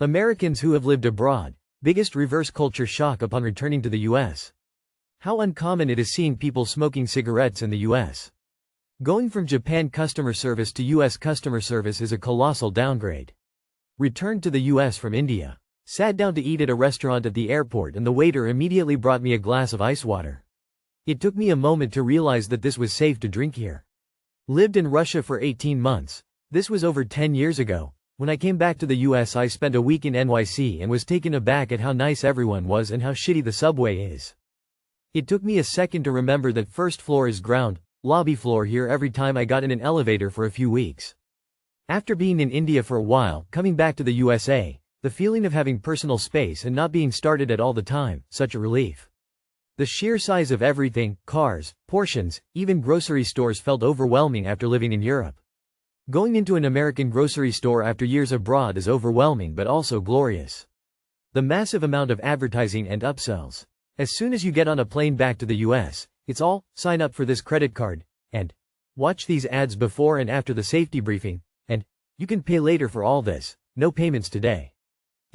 Americans who have lived abroad. Biggest reverse culture shock upon returning to the US. How uncommon it is seeing people smoking cigarettes in the US. Going from Japan customer service to US customer service is a colossal downgrade. Returned to the US from India. Sat down to eat at a restaurant at the airport and the waiter immediately brought me a glass of ice water. It took me a moment to realize that this was safe to drink here. Lived in Russia for 18 months. This was over 10 years ago. When I came back to the US, I spent a week in NYC and was taken aback at how nice everyone was and how shitty the subway is. It took me a second to remember that first floor is ground, lobby floor here every time I got in an elevator for a few weeks. After being in India for a while, coming back to the USA, the feeling of having personal space and not being started at all the time, such a relief. The sheer size of everything, cars, portions, even grocery stores felt overwhelming after living in Europe. Going into an American grocery store after years abroad is overwhelming but also glorious. The massive amount of advertising and upsells. As soon as you get on a plane back to the US, it's all, sign up for this credit card, and watch these ads before and after the safety briefing, and you can pay later for all this, no payments today.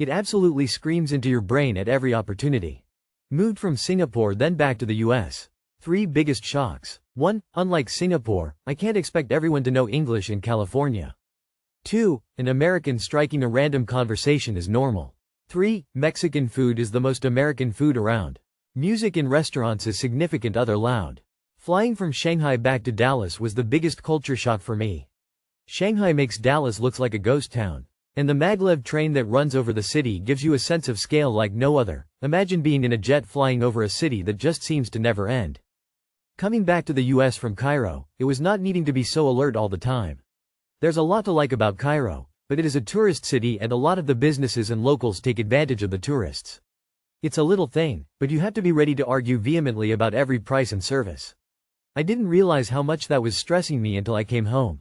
It absolutely screams into your brain at every opportunity. Moved from Singapore then back to the US. 3 biggest shocks. 1. Unlike Singapore, I can't expect everyone to know English in California. 2. An American striking a random conversation is normal. 3. Mexican food is the most American food around. Music in restaurants is significant other loud. Flying from Shanghai back to Dallas was the biggest culture shock for me. Shanghai makes Dallas look like a ghost town. And the maglev train that runs over the city gives you a sense of scale like no other. Imagine being in a jet flying over a city that just seems to never end. Coming back to the US from Cairo, it was not needing to be so alert all the time. There's a lot to like about Cairo, but it is a tourist city and a lot of the businesses and locals take advantage of the tourists. It's a little thing, but you have to be ready to argue vehemently about every price and service. I didn't realize how much that was stressing me until I came home.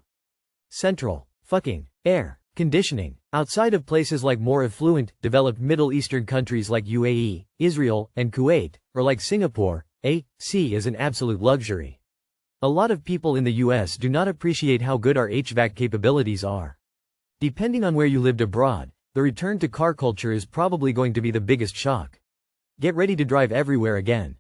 Central. Fucking. Air. Conditioning. Outside of places like more affluent, developed Middle Eastern countries like UAE, Israel, and Kuwait, or like Singapore, AC is an absolute luxury. A lot of people in the US do not appreciate how good our HVAC capabilities are. Depending on where you lived abroad, the return to car culture is probably going to be the biggest shock. Get ready to drive everywhere again.